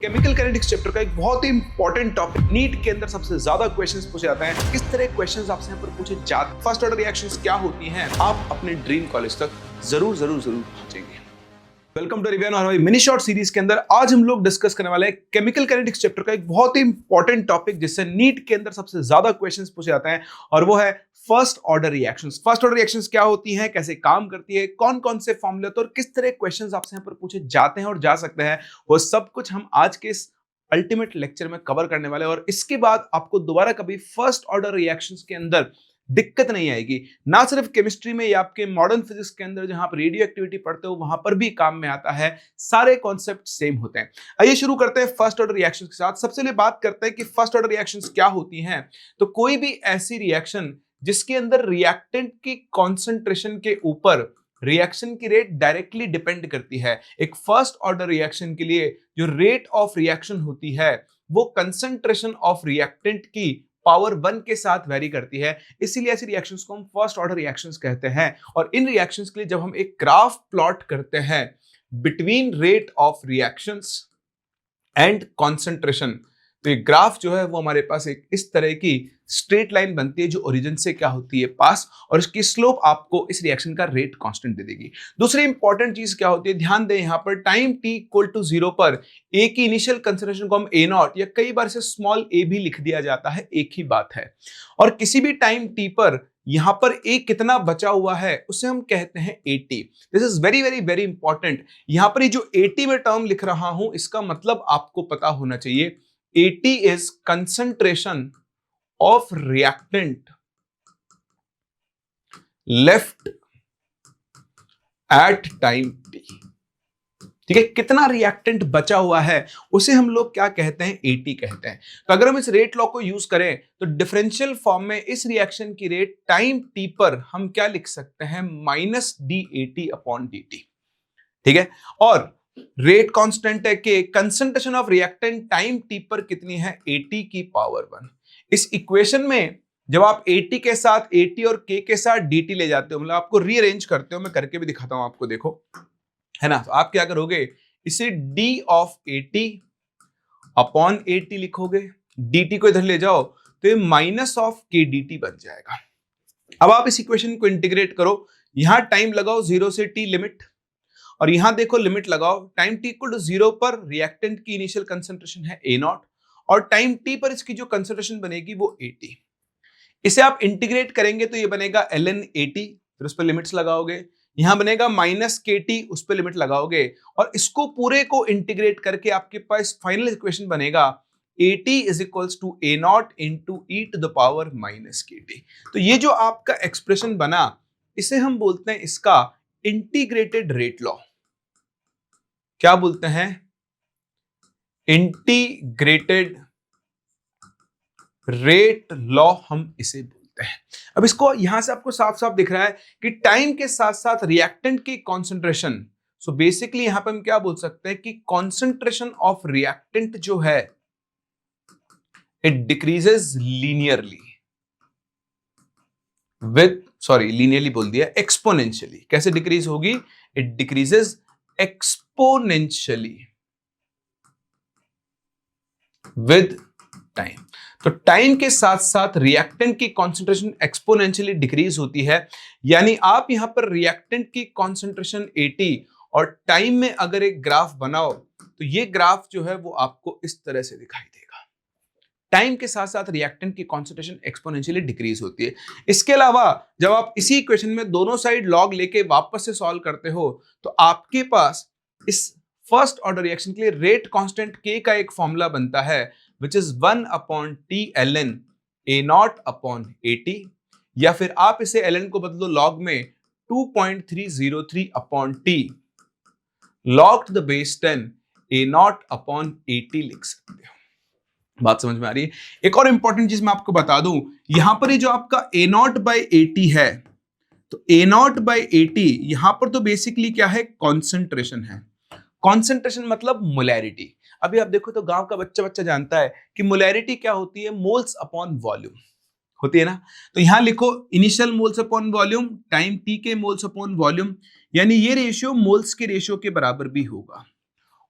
Chemical kinetics chapter का एक बहुत ही इंपॉर्टेंट टॉपिक, नीट के अंदर सबसे ज्यादा क्वेश्चंस पूछे जाते हैं। किस तरह क्वेश्चंस आपसे यहाँ पर पूछे जाते हैं, फर्स्ट ऑर्डर रिएक्शंस क्या होती हैं, आप अपने ड्रीम कॉलेज तक जरूर पहुंचेंगे। वेलकम टू रिविजन और हमारी मिनी शॉर्ट सीरीज के अंदर आज हम लोग डिस्कस करने वाले हैं केमिकल काइनेटिक्स चैप्टर का एक बहुत ही इंपॉर्टेंट टॉपिक जिससे नीट के अंदर सबसे ज्यादा क्वेश्चंस पूछे जाते हैं, और वो है first order reactions. First order reactions क्या होती हैं, कैसे काम करती है, कौन कौन से फॉर्मूले होते हैं और किस तरह क्वेश्चंस आपसे यहाँ पर पूछे जाते हैं और जा सकते हैं, वो सब कुछ हम आज के इस अल्टीमेट लेक्चर में कवर करने वाले हैं। और इसके बाद आपको दोबारा कभी फर्स्ट ऑर्डर रिएक्शंस के अंदर दिक्कत नहीं आएगी। ना सिर्फ केमिस्ट्री में या आपके मॉडर्न फिजिक्स के अंदर जहां आप रेडियो एक्टिविटी पढ़ते हो वहां पर भी काम में आता है, सारे कॉन्सेप्ट सेम होते हैं। आइए शुरू करते हैं फर्स्ट ऑर्डर रिएक्शंस के साथ। सबसे पहले बात करते हैं कि फर्स्ट ऑर्डर रिएक्शंस क्या होती हैं। तो कोई भी ऐसी रिएक्शन जिसके अंदर रिएक्टेंट की कॉन्सेंट्रेशन के ऊपर रिएक्शन की रेट डायरेक्टली डिपेंड करती है। एक फर्स्ट ऑर्डर रिएक्शन के लिए जो रेट ऑफ रिएक्शन होती है वो कंसंट्रेशन ऑफ रिएक्टेंट की पावर 1 के साथ वेरी करती है, इसीलिए ऐसी रिएक्शंस को हम फर्स्ट ऑर्डर रिएक्शंस कहते हैं। और इन रिएक्शंस के लिए जब हम एक ग्राफ प्लॉट करते हैं between rate of reactions and concentration, तो ये ग्राफ जो है वो हमारे पास एक इस तरह की स्ट्रेट लाइन बनती है जो ओरिजिन से क्या होती है पास, और इसकी स्लोप आपको इस रिएक्शन का रेट कांस्टेंट दे देगी। दूसरी इंपॉर्टेंट चीज क्या होती है, ध्यान दें यहां पर टाइम t इक्वल टू 0 पर ए की इनिशियल कंसंट्रेशन को हम ए नॉट या कई बार इसे स्मॉल ए भी लिख दिया जाता है, एक ही बात है। और किसी भी टाइम t पर यहां पर ए कितना बचा हुआ है उसे हम कहते हैं AT। This is very very very important. यहां पर ये जो AT में टर्म लिख रहा हूं इसका मतलब आपको पता होना चाहिए। AT is concentration of reactant left at time t। ठीक है, कितना रिएक्टेंट बचा हुआ है उसे हम लोग क्या कहते हैं, AT कहते हैं। तो अगर हम इस रेट लॉ को यूज करें तो डिफरेंशियल फॉर्म में इस रिएक्शन की रेट टाइम t पर हम क्या लिख सकते हैं, -dAT/dt। ठीक है, और रेट कांस्टेंट है कि concentration of reactant time t पर कितनी है, AT की पावर 1। इस इक्वेशन में जब आप AT के साथ AT और K के साथ DT ले जाते हो, मतलब आपको रीअरेंज करते हो, मैं करके भी दिखाता हूं आपको, देखो है ना। तो आप क्या करोगे, इसे D of AT upon AT लिखोगे, DT को इधर ले जाओ तो ये माइनस ऑफ KDT बन जाएगा। अब आप इस इक्वेशन को इंटीग्रेट करो, यहां टाइम लगाओ 0 से t लिमिट, और यहां देखो लिमिट लगाओ टाइम t इक्वल टू 0 पर रिएक्टेंट की इनिशियल कंसंट्रेशन है A नॉट, और टाइम t पर इसकी जो कंसंट्रेशन बनेगी वो AT। इसे आप इंटीग्रेट करेंगे तो ये बनेगा ln AT, फिर उस पर लिमिट्स लगाओगे, यहां बनेगा माइनस KT, उस पर लिमिट लगाओगे, और इसको पूरे को इंटीग्रेट करके आपके पास फाइनल इक्वेशन बनेगा AT is equals to A not into e to the power minus KT। तो ये जो आपका एक्सप्रेशन बना इसे हम बोलते हैं इसका इंटीग्रेटेड रेट लॉ। क्या बोलते हैं, इंटीग्रेटेड रेट लॉ हम इसे बोलते हैं। अब इसको यहां से आपको साफ साफ दिख रहा है कि टाइम के साथ साथ रिएक्टेंट की कॉन्सेंट्रेशन, सो बेसिकली यहां पर हम क्या बोल सकते हैं कि कॉन्सेंट्रेशन ऑफ रिएक्टेंट जो है it decreases linearly with, sorry linearly बोल दिया, एक्सपोनेंशियली। कैसे डिक्रीज होगी, it decreases exponentially with time. तो टाइम के साथ साथ रिएक्टेंट की कॉन्सेंट्रेशन एक्सपोनेंशियली डिक्रीज होती है, यानी आप यहां पर रिएक्टेंट की कॉन्सेंट्रेशन AT और टाइम में अगर एक ग्राफ बनाओ तो ये ग्राफ जो है वो आपको इस तरह से दिखाई देगा। टाइम के साथ साथ रिएक्टेंट की कॉन्सेंट्रेशन एक्सपोनेंशियली डिक्रीज होती है। इसके अलावा जब आप इसी इक्वेशन में दोनों साइड लॉग लेके वापस से सॉल्व करते हो तो आपके पास इस फर्स्ट ऑर्डर रिएक्शन के लिए रेट कांस्टेंट K का एक फॉर्मूला बनता है which is 1 upon T ln A not upon AT, या फिर आप इसे ln को बदलो लॉग में 2.303 upon T log to the base 10 A not upon AT लिख सकते हो। बात समझ में आ रही है। एक और इंपॉर्टेंट चीज मैं आपको बता दूं, यहां पर ये जो आपका A नॉट बाई AT है, तो A नॉट बाई AT यहां पर तो बेसिकली क्या है, कॉन्सेंट्रेशन है। कॉन्सेंट्रेशन मतलब मोलैरिटी। अभी आप देखो तो गांव का बच्चा जानता है कि मोलैरिटी क्या होती है, मोल्स अपॉन वॉल्यूम होती है ना। तो यहां लिखो initial moles upon volume time t के मोल्स अपॉन वॉल्यूम, यानी ये रेशियो मोल्स के रेशियो के बराबर भी होगा।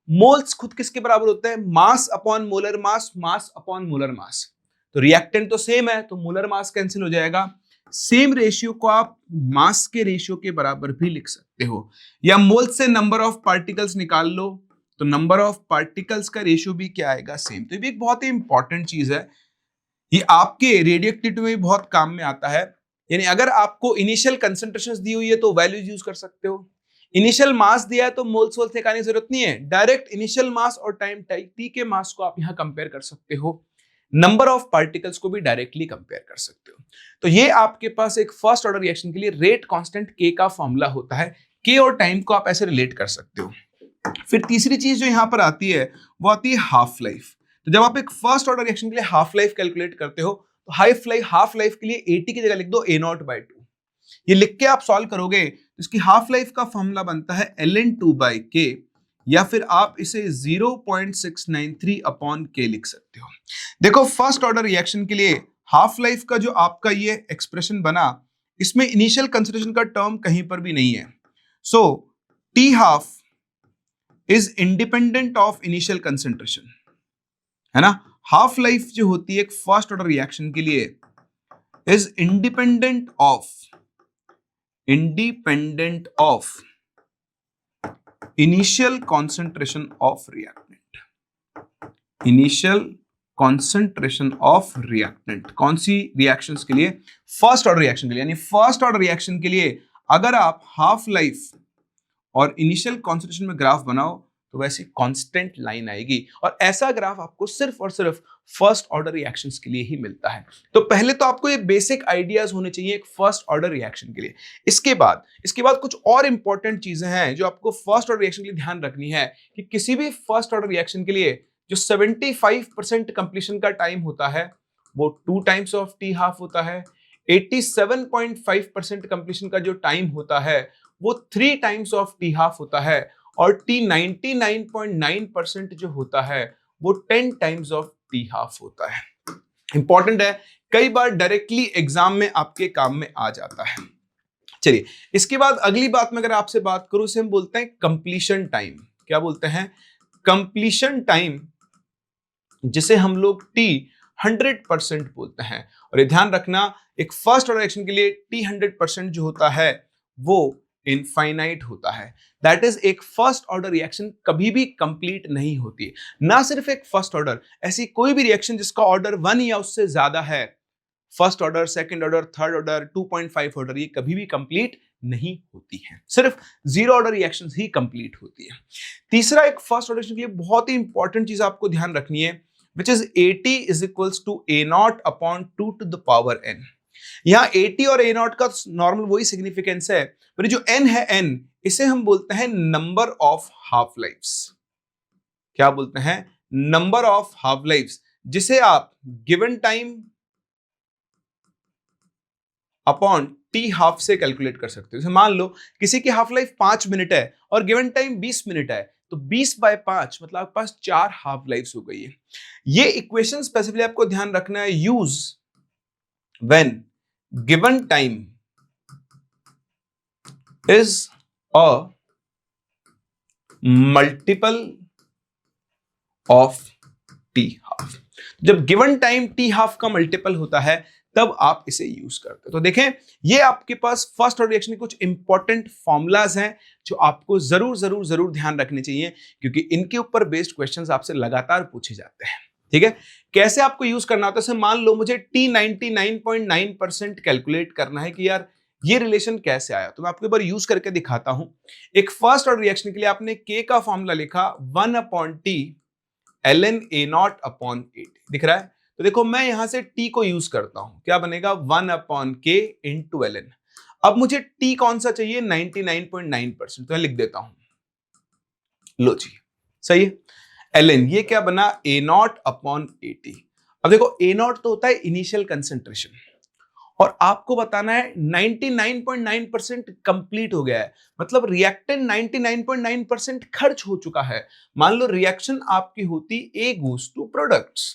मोल्स खुद किसके बराबर होते हैं? Mass upon molar mass, mass upon molar mass. तो रिएक्टेंट तो सेम है, तो मोलर मास कैंसिल हो जाएगा। सेम रेशियो को आप मास के रेशियो के बराबर भी लिख सकते हो, या मोल्स से नंबर ऑफ पार्टिकल्स निकाल लो, तो नंबर ऑफ पार्टिकल्स का रेशियो भी क्या आएगा? सेम। तो ये भी एक बहुत ही इंपॉर्टेंट चीज है, ये आपके रेडियोएक्टिविटी में भी बहुत काम में आता है। यानी अगर आपको इनिशियल कंसंट्रेशंस दी हुई है तो वैल्यूज यूज कर सकते हो, इनिशियल मास दिया है तो मोल्स वोल्स निकालने की जरूरत नहीं है, डायरेक्ट इनिशियल मास और टाइम टी के मास को आप यहां कंपेयर कर सकते हो, नंबर ऑफ पार्टिकल्स को भी डायरेक्टली कंपेयर कर सकते हो। तो ये आपके पास एक फर्स्ट ऑर्डर रिएक्शन के लिए रेट कांस्टेंट के का फॉर्मूला होता है। के और टाइम को आप ऐसे रिलेट कर सकते हो। फिर तीसरी चीज जो यहां पर आती है वो आती है हाफ लाइफ। तो जब आप एक फर्स्ट ऑर्डर रिएक्शन के लिए हाफ लाइफ कैलकुलेट करते हो तो हाफ लाइफ के लिए 80 की जगह लिख दो A0/2। ये लिख के आप सॉल्व करोगे तो इसकी हाफ लाइफ का फॉर्मूला बनता है ln2/k, या फिर आप इसे 0.693 अपॉन के लिख सकते हो। देखो फर्स्ट ऑर्डर रिएक्शन के लिए हाफ लाइफ का जो आपका ये एक्सप्रेशन बना, इसमें इनिशियल कंसिडरेशन का टर्म कहीं पर भी नहीं है। So t half is independent of initial concentration, है ना। हाफ लाइफ जो होती है एक फर्स्ट ऑर्डर रिएक्शन के लिए is independent of initial concentration of reactant. कौन सी रिएक्शंस के लिए? फर्स्ट ऑर्डर रिएक्शन के लिए। यानी फर्स्ट ऑर्डर रिएक्शन के लिए अगर आप हाफ लाइफ और इनिशियल कॉन्सेंट्रेशन में ग्राफ बनाओ तो वैसी कांस्टेंट लाइन आएगी, और ऐसा ग्राफ आपको सिर्फ और सिर्फ फर्स्ट ऑर्डर रिएक्शंस के लिए ही मिलता है। तो पहले तो आपको ये बेसिक आइडियाज होने चाहिए एक फर्स्ट ऑर्डर रिएक्शन के लिए। इसके बाद कुछ और इंपॉर्टेंट चीजें हैं जो आपको फर्स्ट ऑर्डर रिएक्शन के लिए ध्यान रखनी है, कि किसी भी फर्स्ट ऑर्डर रिएक्शन के लिए जो 75% कंप्लीशन का टाइम होता है वो 2 टाइम्स ऑफ टी हाफ होता है। 87.5% कंप्लीशन का जो टाइम होता है वो 3 टाइम्स ऑफ टी हाफ होता है, और टी 99.9% जो होता है वो 10 टाइम्स ऑफ टी हाफ होता है। इंपॉर्टेंट है, कई बार डायरेक्टली एग्जाम में आपके काम में आ जाता है। चलिए इसके बाद अगली बात में अगर आपसे बात करूं, इसे हम बोलते हैं कंप्लीशन टाइम। क्या बोलते हैं? कंप्लीशन टाइम, जिसे हम लोग टी 100% बोलते हैं। और ये ध्यान रखना, एक फर्स्ट ऑर्डर रिएक्शन के लिए टी 100% जो होता है वो इनफाइनाइट होता है। दैट इज एक फर्स्ट ऑर्डर रिएक्शन कभी भी कंप्लीट नहीं होती। ना सिर्फ एक फर्स्ट ऑर्डर, ऐसी कोई भी रिएक्शन जिसका ऑर्डर 1 या उससे ज्यादा है, first order, second order, third order, 2.5 order, ये कभी भी कंप्लीट नहीं होती है। सिर्फ 0 ऑर्डर रिएक्शंस ही कंप्लीट होती है। तीसरा, एक फर्स्ट ऑर्डर रिएक्शन के लिए बहुत ही इंपॉर्टेंट चीज आपको ध्यान रखनी है, which is AT is equals to A0 upon 2 to the power n। यहां AT और A0 का नॉर्मल वही सिग्निफिकेंस है, पर जो n है n, इसे हम बोलते हैं नंबर ऑफ हाफ लाइफ्स। क्या बोलते हैं? नंबर ऑफ हाफ लाइफ्स, जिसे आप given time upon T half से कैलकुलेट कर सकते हो। जैसे मान लो किसी की हाफ लाइफ 5 मिनट है और गिवन टाइम 20 मिनट है, तो 20/5 मतलब आपके पास 4 हाफ लाइफ्स हो गई है। ये इक्वेशन स्पेसिफिकली आपको ध्यान रखना है, use when given time is a multiple of t half. जब गिवन टाइम टी हाफ का मल्टीपल होता है तब आप इसे यूज करते हो। तो देखें, ये आपके पास फर्स्ट ऑर्डर रिएक्शन के कुछ इंपॉर्टेंट फॉर्मूलाज हैं जो आपको जरूर ध्यान रखने चाहिए, क्योंकि इनके ऊपर बेस्ड क्वेश्चंस आपसे लगातार पूछे जाते हैं। ठीक है, कैसे आपको यूज करना होता है? जैसे मान लो मुझे टी 99.9% कैलकुलेट करना है कि यार ये रिलेशन कैसे आया, तो मैं आपको एक बार यूज करके दिखाता हूं। एक फर्स्ट ऑर्डर रिएक्शन के लिए आपने के का फॉर्मूला लिखा 1/t ln A0/8, दिख रहा है? तो देखो मैं यहां से t को यूज करता हूं, क्या बनेगा? 1/k into ln। अब मुझे t कौन सा चाहिए? 99.9%, तो मैं लिख देता हूं। लो जी, सही है। ln ये क्या बना? A0/80। अब देखो A0 तो होता है इनिशियल कंसेंट्रेशन, और आपको बताना है 99.9% कंप्लीट हो गया है, मतलब रिएक्टेंट 99.9% खर्च हो चुका है। मान लो रिएक्शन आपकी होती A goes to products।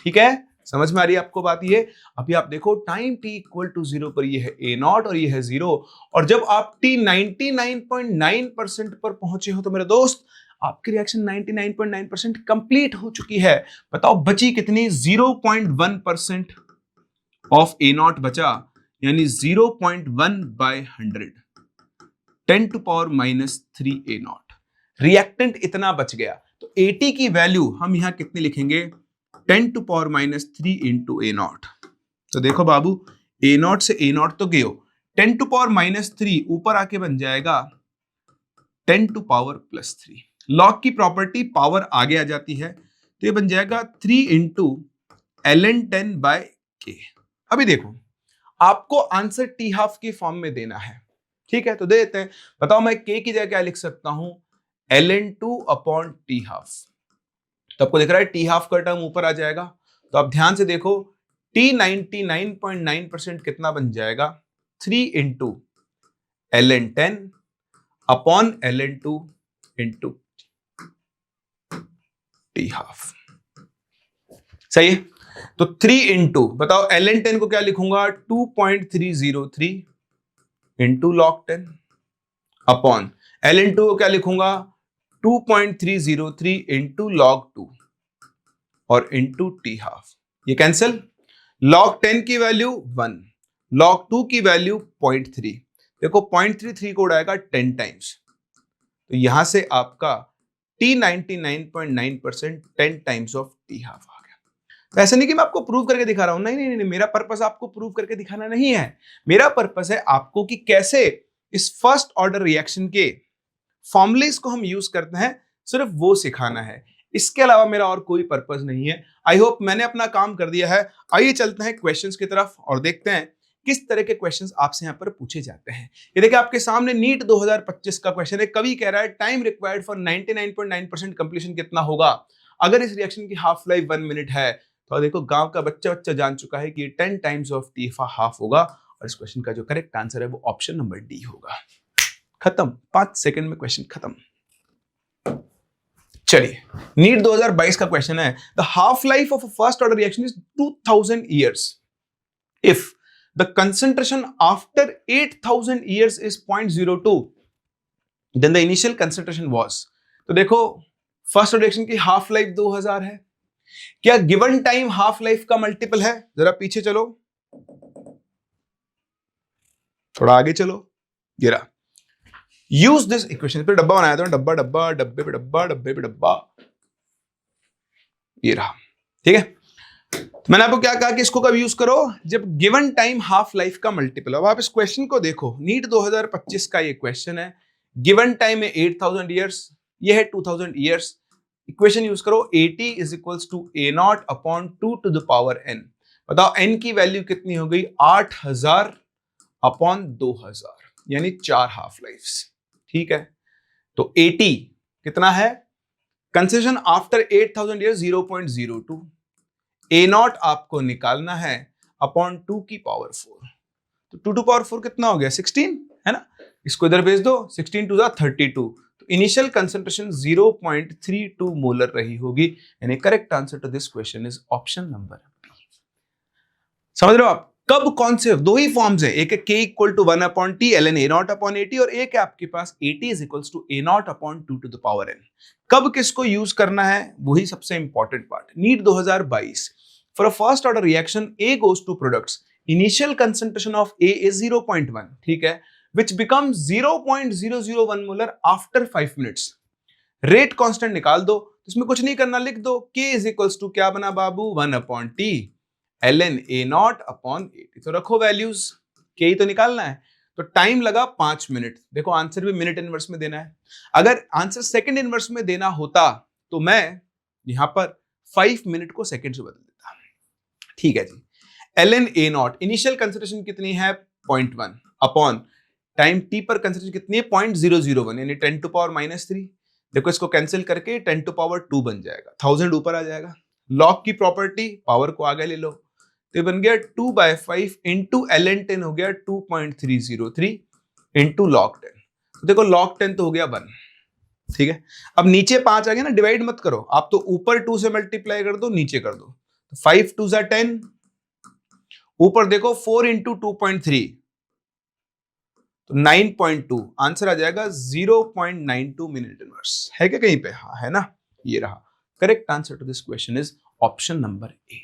ठीक है, समझ में आ रही है आपको बात? ये अभी आप देखो टाइम t = 0 पर ये है A0 और ये है 0, और जब आप t 99.9% पर पहुंचे हो तो मेरे दोस्त आपकी रिएक्शन 99.9% कंप्लीट हो चुकी है। बताओ बची कितनी? 0.1% ऑफ ए नॉट बचा, यानी 0.1 बाय 100, 10⁻³ ए नॉट। रिएक्टेंट इतना बच गया, तो 80 की वैल्यू हम यहां कितनी लिखेंगे? 10⁻³ इंटू ए नॉट। तो देखो बाबू, ए नॉट से ए नॉट तो गयो, 10⁻³ ऊपर आके बन जाएगा 10⁻+3। लॉग की प्रॉपर्टी पावर आगे आ जाती है, तो ये बन जाएगा 3 इंटू ln10/k। अभी देखो, आपको आंसर टी हाफ की फॉर्म में देना है, ठीक है? तो दे देते हैं। बताओ मैं k की जगह क्या लिख सकता हूं? ln2/t half. तो आपको दिख रहा है टी हाफ का टर्म ऊपर आ जाएगा। तो आप ध्यान से देखो, t 99.9% कितना बन जाएगा? 3 into ln10/ln2 into T half. सही है? तो 3 इंटू, बताओ ln10 को क्या लिखूंगा? 2.303 इंटू log10 अपॉन ln2 को क्या लिखूंगा? 2.303 इंटू log2 और इंटू टी हाफ। ये कैंसिल। log10 की वैल्यू 1, log2 की वैल्यू 0.3। देखो 0.33 को उड़ाएगा 10 टाइम्स, तो यहां से आपका t 99.9% 10 times of t half आ गया। ऐसा नहीं कि मैं आपको प्रूव करके दिखा रहा हूं, नहीं नहीं नहीं, मेरा पर्पस आपको प्रूव करके दिखाना नहीं है। मेरा पर्पस है आपको कि कैसे इस फर्स्ट ऑर्डर रिएक्शन के फॉर्मुलेस को हम यूज करते हैं, सिर्फ वो सिखाना है। इसके अलावा मेरा और कोई पर्पस नहीं है। आई होप मैंने अपना काम कर दिया है। आइए चलते हैं क्वेश्चंस की तरफ और देखते हैं किस तरह के क्वेश्चंस आपसे यहां पर पूछे जाते हैं। ये देखिए आपके सामने नीट 2025 का क्वेश्चन है। कवि कह रहा है टाइम रिक्वायर्ड फॉर 99.9% कंप्लीशन कितना होगा अगर इस रिएक्शन की हाफ लाइफ 1 मिनट है। तो देखो गांव का बच्चा बच्चा जान चुका है कि 10 टाइम्स ऑफ टी हाफ होगा, और इस क्वेश्चन का जो करेक्ट आंसर है वो ऑप्शन नंबर डी होगा। खत्म, 5 सेकंड में क्वेश्चन खत्म। चलिए, नीट 2022 का क्वेश्चन है, the half life of a first order reaction is 2000 years if the concentration after 8000 years is 0.02 then the initial concentration was। तो देखो फर्स्ट ऑर्डर रिएक्शन की हाफ लाइफ 2000 है। क्या गिवन टाइम हाफ लाइफ का multiple है? जरा पीछे चलो, थोड़ा आगे चलो, ये रहा। यूज दिस इक्वेशन पे डब्बा बनाया था, डब्बा डब्बा डब्बे पे डब्बा डब्बे पे डब्बा, ये रहा, ठीक है। तो मैंने आपको क्या कहा कि इसको कब यूज करो? जब गिवन टाइम हाफ लाइफ का मल्टीपल। अब आप इस क्वेश्चन को देखो, नीट 2025 का ये क्वेश्चन है। गिवन टाइम है 8000 years, ये है 2000 years। इक्वेशन यूज करो, 80 is equals to a not upon 2 to the power n। बताओ n की वैल्यू कितनी हो गई? 8000 अपॉन 2000, यानी 4 हाफ लाइफ्स, ठीक है। तो 80 कितना है? Concession after 8000 years 0.02। A not आपको निकालना है अपॉन 2 की पावर 4। तो 2 टू पावर 4 कितना हो गया? 16, है ना? इसको इधर भेज दो, 16 टू 32। तो इनिशियल कंसंट्रेशन 0.32 मोलर रही होगी, यानी correct answer to this question is option number B. समझ रहे हो आप? कब कौन से दो ही फॉर्म्स है, एक है k equal to 1/t ln a not upon 80, और एक है आपके पास 80 is equals to a not upon 2 to the power n। कब किसको यूज करना है, वही सबसे important part. NEET 2022, for a first order reaction a goes to products, initial concentration of a is 0.1, ठीक है, which becomes 0.001 molar after 5 minutes. Rate constant निकाल दो, इसमें कुछ नहीं करना, लिख दो k इज इक्वल्स टू क्या बना बाबू? 1/t ln a not upon 80। तो रखो वैल्यूज, k ही तो निकालना है। तो टाइम लगा 5 मिनट। देखो आंसर भी मिनट इनवर्स में देना है। अगर आंसर सेकंड इनवर्स में देना होता तो मैं यहां पर 5 मिनट को सेकंड से बदल देता, ठीक है जी। ln a not initial concentration कितनी है? 0.1 अपॉन टाइम t पर कंसंट्रेशन कितनी है? 0.001, यानी 10 टू पावर -3। देखो इसको कैंसिल करके 10 टू पावर 2 बन जाएगा, 1000 ऊपर आ जाएगा। लॉग की प्रॉपर्टी, पावर को आगे ले लो, तो बन गया 2/5 इंटू ln10 हो गया 2.303 इंटू log10। तो देखो log10 तो हो गया 1, ठीक है। अब नीचे 5 आ गया ना, डिवाइड मत करो आप, तो ऊपर 2 से मल्टीप्लाई कर दो, नीचे कर दो। 5 2 ज़ा 10, ऊपर देखो 4 इंटू 2.3, तो 9.2 आंसर आ जाएगा 0.92 मिनट इनवर्स। है क्या कहीं पे? हाँ है ना, ये रहा correct answer to this question is option number A.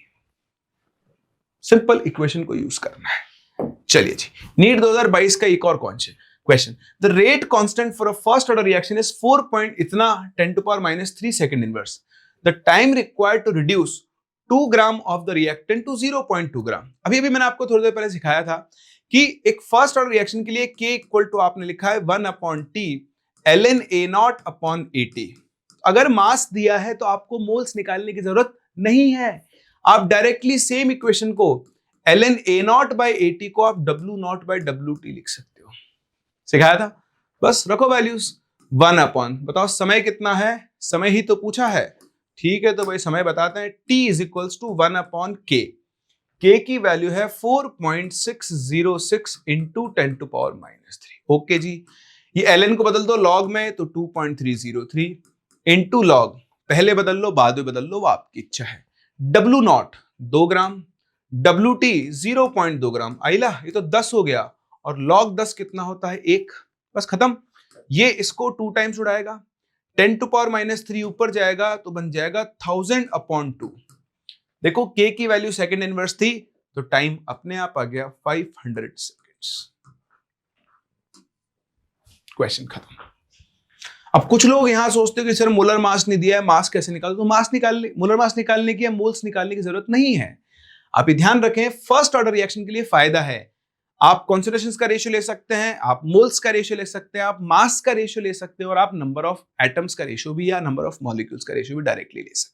Simple equation को यूज करना है। चलिए जी, नीट 2022 का एक और question, the rate constant for a first order reaction is 4 point इतना 10⁻³ second inverse, the time required to reduce 2 gram of the reactant to 0.2 gram. अभी मैंने आपको थोड़ी देर पहले सिखाया था कि एक फर्स्ट ऑर्डर रिएक्शन के लिए K इक्वल टू आपने लिखा है 1/T ln A0/AT। अगर मास दिया है तो आपको मोल्स निकालने की जरूरत नहीं है, आप डायरेक्टली सेम इक्वेशन को ln A0/AT को आप W0/WT लिख सकते हो। सिखाया था, बस रखो वैल्यूज 1/, बताओ समय कितना है, समय ही तो पूछा है। ठीक है, तो भाई समय बताते हैं, T is equals to 1/K। K की वैल्यू है 4.606 इंटू 10⁻³ ओके जी। ये ln को बदल दो लॉग में तो 2.303 इंटू लॉग, पहले बदल लो बाद में बदल लो, वो आपकी इच्छा है। W0 2 ग्राम, WT 0.2 ग्राम, आइला ये तो 10 हो गया, और log 10 कितना होता है 1, बस खत्म। ये इसको 2 टाइम्स उड़ाएगा, 10⁻³ ऊपर जाएगा तो बन जाएगा 1000/2। देखो K की वैल्यू सेकंड इनवर्स थी तो टाइम अपने आप आ गया 500 सेकेंड्स। क्वेश्चन खत्म। अब कुछ लोग यहां सोचते हो कि सर मोलर मास नहीं दिया है, मास कैसे निकालो? तो मास निकालने, मोलर मास निकालने की या मोल्स निकालने की जरूरत नहीं है। आप ये ध्यान रखें, फर्स्ट ऑर्डर रिएक्शन के लिए फायदा है, आप कॉन्सेंट्रेशंस का रेशियो ले सकते हैं, आप मोल्स का रेशियो ले सकते हैं, आप मास का रेशियो ले सकते हैं, और आप नंबर ऑफ एटम्स का रेशियो भी या नंबर ऑफ मॉलिक्यूल्स का रेशियो भी डायरेक्टली ले सकते हैं।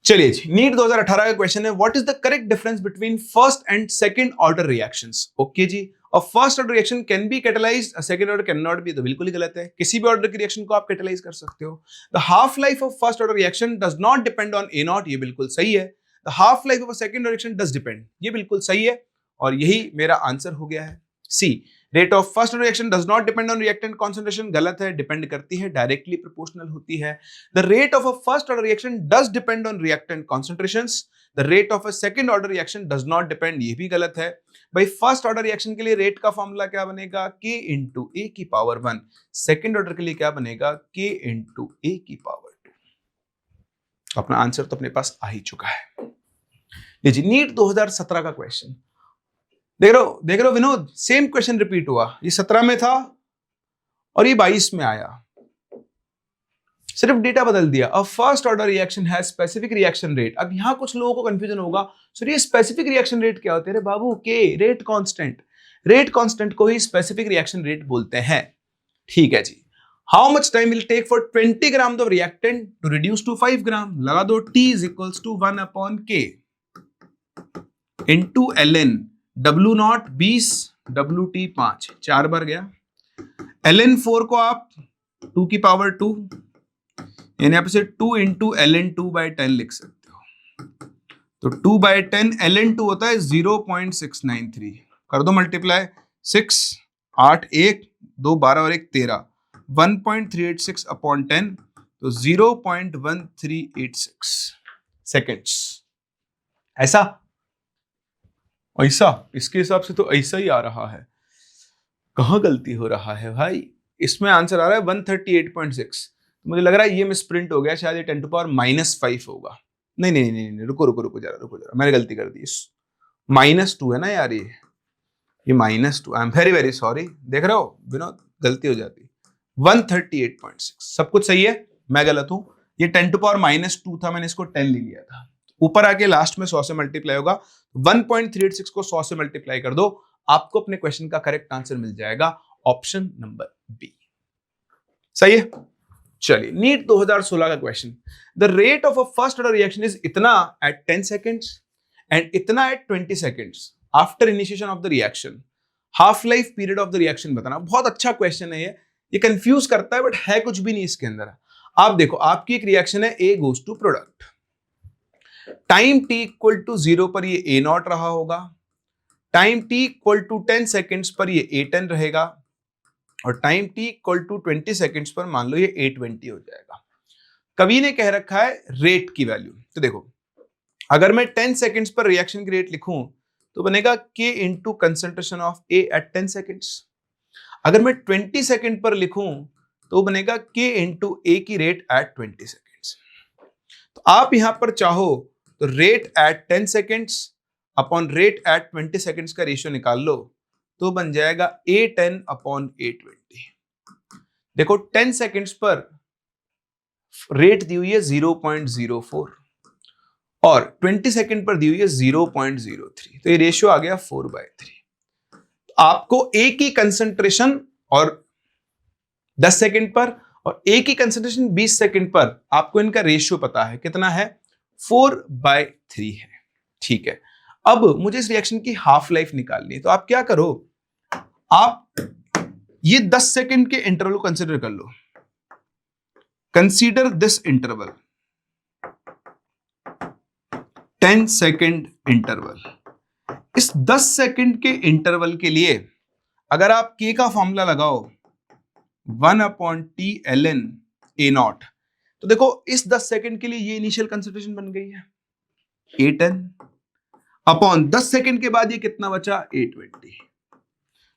चलिए जी, नीट 2018 का क्वेश्चन है, what is the correct difference between first and second order reactions? Okay जी, और first order reaction can be catalysed, second order can not be, तो बिल्कुल ही गलत है। किसी भी ऑर्डर की रिएक्शन को आप कैटलाइज कर सकते हो। The half life of first order reaction does not depend on A0, ये बिल्कुल सही है। The half life of a second reaction does depend, ये बिल्कुल सही है, और यही मेरा आंसर हो गया है C. Rate of first reaction does not depend on reactant concentration, गलत है, डिपेंड करती है, डायरेक्टली प्रोपोर्शनल होती है। The rate of a first order reaction does depend on reactant concentrations, the rate of a second order reaction does not depend, ये भी गलत है। भाई फर्स्ट ऑर्डर रिएक्शन के लिए रेट का फॉर्मूला क्या बनेगा? K इंटू A की पावर 1। सेकंड ऑर्डर के लिए क्या बनेगा? K इंटू A की पावर 2। अपना आंसर तो अपने पास आ ही चुका है। लीजिए, नीट 2017 का क्वेश्चन देख रहे हो विनोद, सेम क्वेश्चन रिपीट हुआ। ये 17 में था और ये 22 में आया, सिर्फ डेटा बदल दिया। अ first order reaction has specific reaction rate. अब यहां कुछ लोगों को कंफ्यूजन होगा, सर ये स्पेसिफिक रिएक्शन रेट क्या होते हैं? बाबू के रेट कांस्टेंट को ही स्पेसिफिक रिएक्शन रेट बोलते हैं। ठीक है जी। How much time will take for 20 gram of reactant to reduce to 5 gram? लगा दो, T is equals to 1/K into ln W0 20, WT 5, 4 बार गया। ln 4 को आप 2 की पावर 2, यानी आप इसे 2 इंटू ln 2/10 लिख सकते हो। तो 2/10 ln 2 होता है 0.693, कर दो मल्टीप्लाई, 6 8 1 2 12 और 1 13, 1.386/10, तो 0.1386 सेकेंड्स। ऐसा इसके हिसाब से तो ऐसा ही आ रहा है, कहां गलती हो रहा है भाई? इसमें आंसर आ रहा है 138.6। मुझे लग रहा है ये मिसप्रिंट हो गया, शायद ये 10⁻⁻5 होगा। नहीं, रुको जरा, मैंने गलती कर दी। -2 है ना यार, ये -2। I am very very sorry. देख रहे हो विनोद, गलती हो जाती। 138.6 सब कुछ सही है, मैं गलत हूं। ये 10⁻⁻2 था, मैंने इसको 10 ले लिया था। ऊपर आके लास्ट में 100 से मल्टीप्लाई होगा, 1.386 को 100 से मल्टीप्लाई कर दो, आपको अपने क्वेश्चन का करेक्ट आंसर मिल जाएगा, ऑप्शन नंबर बी। सही है। चलिए, नीट 2016 का question, the rate of a first order reaction is इतना एट 10 सेकेंड्स एंड इतना at 20 seconds after initiation of the reaction, half life period of the reaction बताना। बहुत अच्छा क्वेश्चन है ये कंफ्यूज करता है, बट है कुछ भी नहीं इसके अंदर। आप देखो, आपकी एक रिएक्शन है, A goes to product, time t equal to 0 पर ये A0 रहा होगा, time t equal to 10 seconds पर ये A10 रहेगा, और time t equal to 20 seconds पर मान लो ये A20 हो जाएगा। कवि ने कह रखा है रेट की वैल्यू। तो देखो, अगर मैं 10 सेकेंड्स पर रिएक्शन की रेट लिखूं तो बनेगा k into concentration of A at 10 seconds. अगर मैं 20 सेकेंड पर लिखूं तो बनेगा k इंटू A की रेट एट 20 सेकेंड्स। तो आप यहां पर चाहो तो rate at 10 seconds upon rate at 20 seconds का रेशियो निकाल लो, तो बन जाएगा A10 अपॉन A20। देखो 10 सेकेंड्स पर रेट दी हुई है 0.04 और 20 सेकेंड पर दी हुई है 0.03, तो ये रेशियो आ गया 4/3। तो आपको A की कंसंट्रेशन और 10 सेकेंड पर और A की कंसंट्रेशन 20 सेकेंड पर आपको इनका रेशियो पता है, कितना है? 4/3 है। ठीक है, अब मुझे इस रिएक्शन की हाफ लाइफ निकालनी है, तो आप क्या करो, आप ये 10 सेकेंड के इंटरवल को कंसीडर कर लो। Consider this interval 10 second interval. इस 10 सेकेंड के इंटरवल के लिए अगर आप K का फॉर्मूला लगाओ 1/T ln A0, तो देखो इस 10 सेकेंड के लिए ये इनिशियल कंसंट्रेशन बन गई है A10 अपॉन 10 सेकेंड के बाद ये कितना बचा? A20।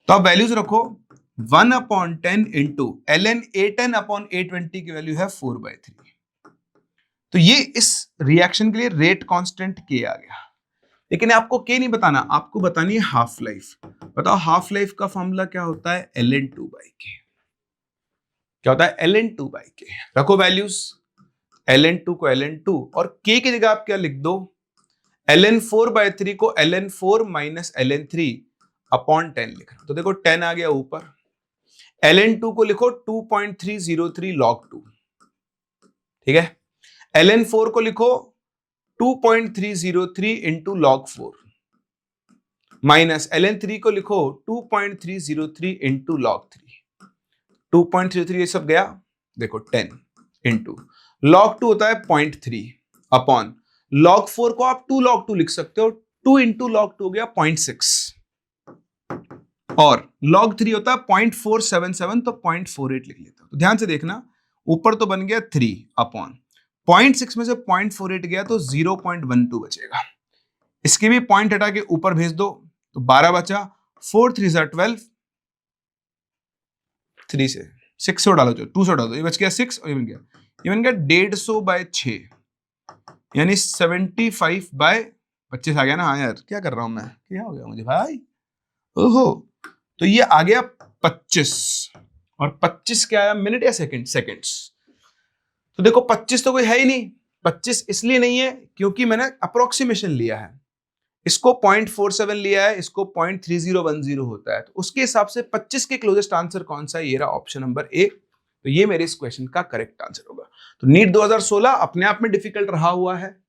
तो आप वैल्यूज रखो 1/10 into ln A10 upon A20 की वैल्यू है 4/3। तो ये इस रिएक्शन के लिए रेट कांस्टेंट K आ गया। लेकिन आपको K नहीं बताना, आपको बतानी है हाफ लाइफ। बताओ हाफ लाइफ का फॉर्मूला क्या होता है? ln2/K। क्या होता है? ln2/K। रखो वैल्यूज, ln2 को ln2 और K की जगह आप क्या लिख दो? ln4/3 को ln4 माइनस ln3 अपॉन 10 लिख रहा हूं। तो देखो 10 आ गया ऊपर, ln2 को लिखो 2.303 log 2। ठीक है, ln4 को लिखो 2.303 इंटू log 4 माइनस ln3 को लिखो 2.303 इंटू log 3। 2.33 ये सब गया, देखो 10 इंटू log 2 होता है 0.3 अपॉन log 4 को आप 2 log 2 लिख सकते हो, 2 इंटू log 2 हो गया 0.6 और log 3 होता है 0.477, तो 0.48 लिख लेता हूं। तो ध्यान से देखना, ऊपर तो बन गया 3 अपॉन 0.6 में से 0.48 गया तो 0.12 बचेगा। इसके भी पॉइंट हटा के ऊपर भेज दो तो 12 बचा, 4 3 12, 3 से 6 से डालो, जो 2 से डालो, ये बच गया 6 और ये बन गया 150/6 यानी 75/25 आ गया ना। हाँ यार क्या कर रहा हूं मैं, क्या हो गया मुझे भाई? ओहो, तो ये आ गया 25 और 25 क्या आया? मिनट या सेकंड? सेकंड्स। तो देखो 25 तो कोई है ही नहीं, 25 इसलिए नहीं है क्योंकि मैंने अप्रोक्सीमेशन लिया है, इसको 0.47 लिया है, इसको 0.3010 होता है, तो उसके हिसाब से 25 के क्लोजेस्ट आंसर कौन सा है? ये रहा ऑप्शन नंबर ए। तो ये मेरे इस क्वेश्चन का करेक्ट आंसर होगा। तो नीट 2016 अपने आप में डिफिकल्ट रहा हुआ है,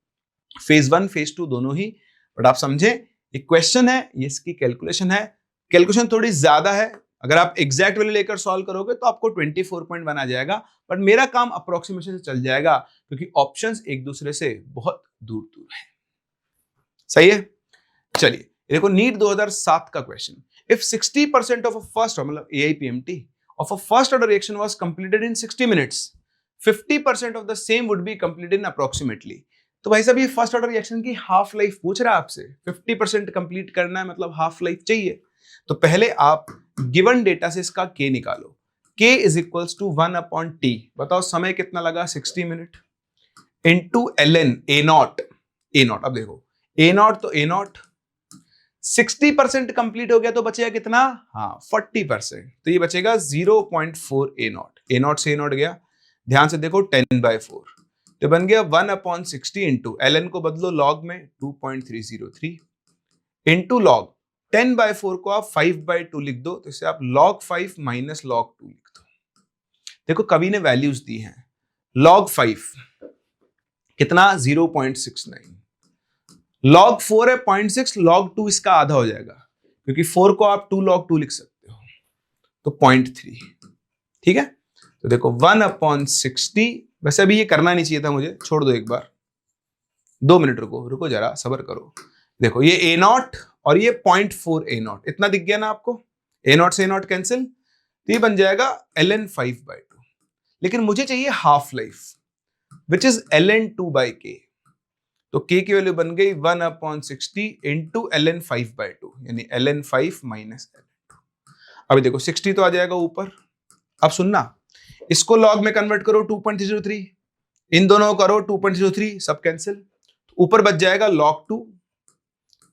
फेज 1 फेज 2 दोनों ही, बट आप समझे ये क्वेश्चन है, ये इसकी कैलकुलेशन है, कैलकुलेशन थोड़ी ज्यादा है। अगर आप एग्जैक्ट वैल्यू लेकर सॉल्व करोगे तो आपको 24.1 आ जाएगा, बट मेरा काम अप्रोक्सीमेशन से चल जाएगा क्योंकि ऑप्शंस एक दूसरे से बहुत दूर दूर है। सही है, चलिए देखो नीट 2007 का question. If 60% of a first मतलब AIPMT of a first order reaction was completed in 60 minutes, 50% of the same would be completed in approximately। तो भाई साहब ये फर्स्ट ऑर्डर रिएक्शन की हाफ लाइफ पूछ रहा है आपसे, 50% कंप्लीट करना है मतलब हाफ लाइफ चाहिए। तो पहले आप गिवन डेटा से इसका K निकालो। K is equals to 1/T। बताओ समय कितना लगा? 60 मिनट इंटू ln A0। अब देखो A0 तो A0, 60% कंप्लीट हो गया तो बचेगा कितना? हाँ 40%, तो ये बचेगा 0.4 A0। A0 से A0 गया, ध्यान से देखो 10/4 तो बन गया 1/60 इंटू ln को बदलो log में 2.303 इंटू log 10/4 को आप 5/2 लिख दो, तो इसे आप log 5 माइनस log 2 लिख दो। देखो कवि ने वैल्यूज दी हैं, log 5 कितना? 0.69, log 4 है 0.6, log 2 इसका आधा हो जाएगा क्योंकि 4 को आप 2 log 2 लिख सकते हो, तो 0.3। ठीक है, तो देखो 1/60, वैसे अभी ये करना नहीं चाहिए था मुझे, छोड़ दो एक बार, 2 मिनट रुको जरा सब्र करो। देखो ये A0 और ये 0.4 A0 इतना दिख गया ना आपको, A0 से A0 कैंसिल, तो ये बन जाएगा ln 5/2। लेकिन मुझे चाहिए half life which is ln 2/K। तो k की वैल्यू बन गई 1/60 इंटू ln 5/2 यानी ln 5 माइनस ln 2। अभी देखो 60 तो आ जाएगा ऊपर। अब सुनना, इसको लॉग में कन्वर्ट करो 2.303, इन दोनों को करो 2.03, सब कैंसिल। ऊपर बच जाएगा log 2,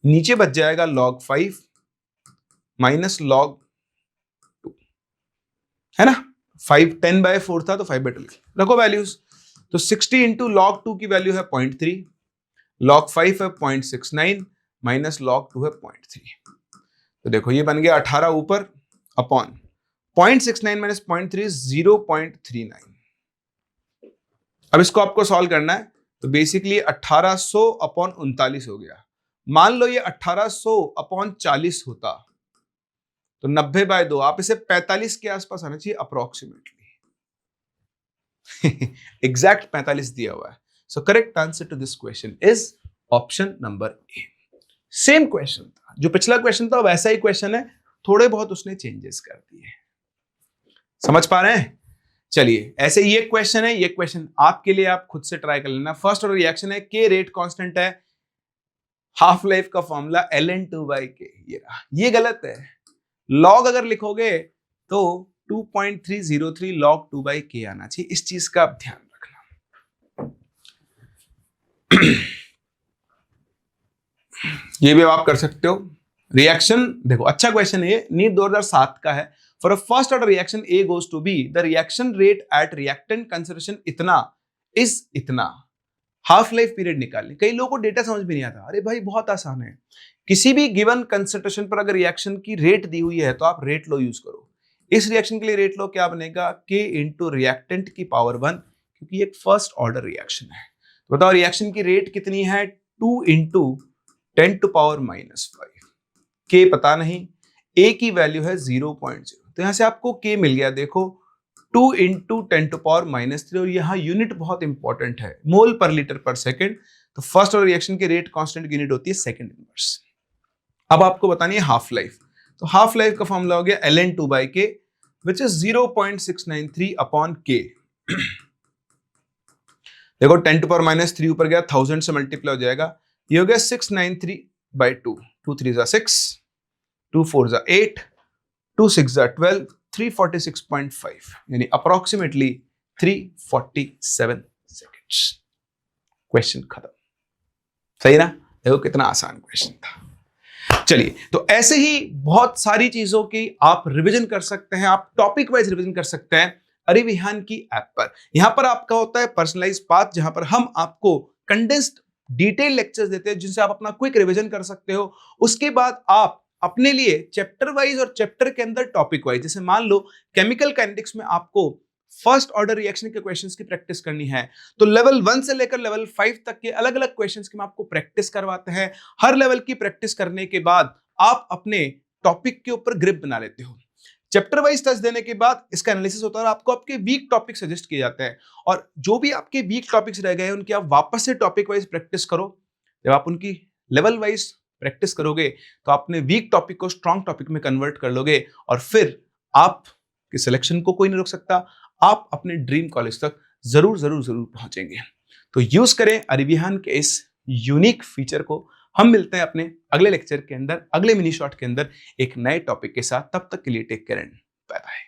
नीचे बच जाएगा log 5 माइनस log 2, है ना। 5 10/4 था तो 5/2 रखो वैल्यूज। तो 60 इंटू log 2 की वैल्यू है 0.3, log 5 है 0.69 माइनस log 2 है 0.3। तो देखो ये बन गया 18 ऊपर अपॉन 0.69 माइनस 0.3 0.39। अब इसको आपको सॉल्व करना है, तो बेसिकली 1800 अपॉन 39 हो गया। मान लो ये 1800 अपॉन 40 होता तो 90/2, आप इसे 45 के आसपास आना चाहिए अप्रोक्सीमेटली। एग्जैक्ट 45 दिया हुआ है। So correct answer to this question is option number A. Same question था, जो पिछला क्वेश्चन था वैसा ही क्वेश्चन है, थोड़े बहुत उसने चेंजेस कर दिए। समझ पा रहे हैं? चलिए, ऐसे ये क्वेश्चन है, ये क्वेश्चन आपके लिए आप खुद से ट्राई कर लेना। फर्स्ट ऑर्डर रिएक्शन है, के रेट कांस्टेंट है, हाफ लाइफ का फॉर्मूला ln2/k, ये गलत है। लॉग अगर लिखोगे तो 2.303 log 2/k आना चाहिए, इस चीज का आप ध्यान रखना। ये भी आप कर सकते हो। रिएक्शन देखो, अच्छा क्वेश्चन है ये, नीट 2007 का है। For a first order reaction A goes to B, the reaction rate at reactant concentration इतना इज इतना। हाफ लाइफ पीरियड निकालने, कई लोगों को डेटा समझ में नहीं आता। अरे भाई बहुत आसान है, किसी भी गिवन कंसंट्रेशन पर अगर रिएक्शन की रेट दी हुई है तो आप रेट लो यूज करो। इस रिएक्शन के लिए रेट लो क्या बनेगा, K इंटू रिएक्टेंट की पावर 1, क्योंकि एक फर्स्ट ऑर्डर रिएक्शन है। तो बताओ रिएक्शन की रेट कितनी है, 2 इंटू 10⁻⁵। K पता नहीं, A की वैल्यू है 0.0, तो यहां से आपको K मिल गया। देखो 2 इंटू 10⁻⁻3, और यहाँ यूनिट बहुत इंपॉर्टेंट है, मोल पर लीटर पर सेकेंड। तो फर्स्ट ऑर्डर रिएक्शन की रेट कांस्टेंट की यूनिट होती है सेकंड इनवर्स। अब आपको बतानी है हाफ लाइफ, तो हाफ लाइफ का फॉर्मूला हो गया ln2/k which is 0.693 upon k। देखो 10⁻³ ऊपर गया, 1000 से मल्टीप्लाई हो जाएगा, ये हो गया 693/2। 2 3 = 6, 2 4 = 8, 2 6 = 12, 346.5 यानी अप्रोक्सीमेटली 347 सेकेंड्स। क्वेश्चन खत्म। सही ना? देखो कितना आसान क्वेश्चन था। चलिए, तो ऐसे ही बहुत सारी चीजों की आप रिवीजन कर सकते हैं, आप टॉपिक वाइज रिवीजन कर सकते हैं अरिविहान की ऐप पर। यहां पर आपका होता है पर्सनलाइज पाथ, जहां पर हम आपको कंडेंस्ड डिटेल लेक्चर्स देते हैं जिनसे आप अपना क्विक रिवीजन कर सकते हो। उसके बाद आप अपने लिए चैप्टर वाइज और चैप्टर के अंदर टॉपिक वाइज, जैसे मान लो केमिकल काइनेटिक्स में आपको फर्स्ट ऑर्डर रिएक्शन के क्वेश्चंस की प्रैक्टिस करनी है, तो लेवल 1 से लेकर लेवल 5 तक के अलग अलग क्वेश्चंस की हम आपको प्रैक्टिस करवाते हैं। हर लेवल की प्रैक्टिस करने के बाद आप अपने टॉपिक के ऊपर ग्रिप बना लेते हो। चैप्टर वाइज टेस्ट देने के बाद इसका एनालिसिस होता है और आपको आपके वीक टॉपिक सजेस्ट किए जाते हैं, और जो भी आपके वीक टॉपिक्स रह गए हैं उनकी आप वापस से टॉपिक वाइज प्रैक्टिस करो। जब आप उनकी लेवल वाइज प्रैक्टिस करोगे तो अपने वीक टॉपिक को स्ट्रॉन्ग टॉपिक में कन्वर्ट कर लोगे, और फिर आपके सिलेक्शन को कोई नहीं रोक सकता, आप अपने ड्रीम कॉलेज तक जरूर जरूर जरूर पहुंचेंगे। तो यूज करें अरिविहान के इस यूनिक फीचर को। हम मिलते हैं अपने अगले लेक्चर के अंदर, अगले मिनी शॉट के अंदर एक नए टॉपिक के साथ। तब तक के लिए take care and bye bye.